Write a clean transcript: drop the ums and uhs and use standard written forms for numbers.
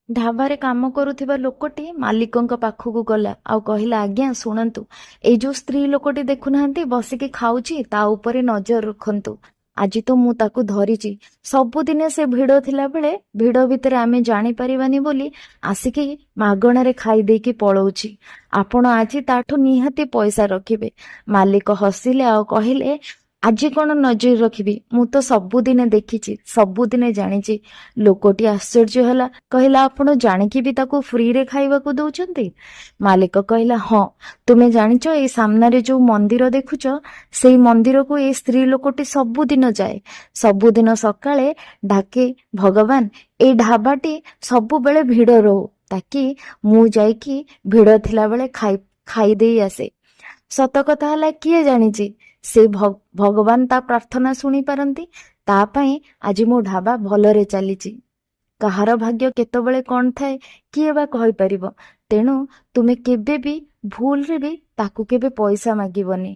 ଢାବାରେ କାମ କରୁଥିବା ଲୋକଟି ମାଲିକଙ୍କ ପାଖକୁ ଗଲା ଆଉ କହିଲା, ଆଜ୍ଞା ଶୁଣନ୍ତୁ, ଏଇ ଯୋଉ ସ୍ତ୍ରୀ ଲୋକଟି ଦେଖୁନାହାନ୍ତି ବସିକି ଖାଉଛି, ତା ଉପରେ ନଜର ରଖନ୍ତୁ। ଆଜି ତ ମୁଁ ତାକୁ ଧରିଛି। ସବୁଦିନେ ସେ ଭିଡ ଥିଲା ବେଳେ ଭିଡ ଭିତରେ ଆମେ ଜାଣିପାରିବାନି ବୋଲି ଆସିକି ମାଗଣାରେ ଖାଇ ଦେଇକି ପଳଉଛି। ଆପଣ ଆଜି ତାଠୁ ନିହାତି ପଇସା ରଖିବେ। ମାଲିକ ହସିଲେ ଆଉ କହିଲେ, ଆଜି କଣ ନଜର ରଖିବି, ମୁଁ ତ ସବୁଦିନେ ଦେଖିଛି, ସବୁଦିନେ ଜାଣିଛି। ଲୋକଟି ଆଶ୍ଚର୍ଯ୍ୟ ହେଲା, କହିଲା, ଆପଣ ଜାଣିକି ବି ତାକୁ ଫ୍ରିରେ ଖାଇବାକୁ ଦଉଛନ୍ତି? ମାଲିକ କହିଲା, ହଁ, ତୁମେ ଜାଣିଛ ଏଇ ସାମ୍ନାରେ ଯୋଉ ମନ୍ଦିର ଦେଖୁଛ, ସେଇ ମନ୍ଦିରକୁ ଏଇ ସ୍ତ୍ରୀ ଲୋକଟି ସବୁଦିନ ଯାଏ। ସବୁଦିନ ସକାଳେ ଡାକେ, ଭଗବାନ ଏଇ ଢାବାଟି ସବୁବେଳେ ଭିଡ ରହୁ, ତାକି ମୁଁ ଯାଇକି ଭିଡ ଥିଲାବେଳେ ଖାଇଦେଇ ଆସେ। ସତ କଥା ହେଲା, କିଏ ଜାଣିଛି ସେ ଭଗବାନ ତା ପ୍ରାର୍ଥନା ଶୁଣି ପାରନ୍ତି। ତା ପାଇଁ ଆଜି ମୋ ଢାବା ଭଲରେ ଚାଲିଛି। କାହାର ଭାଗ୍ୟ କେତେବେଳେ କଣ ଥାଏ କିଏ ବା କହିପାରିବ। ତେଣୁ ତୁମେ କେବେ ବି ଭୁଲରେ ବି ତାକୁ କେବେ ପଇସା ମାଗିବନି।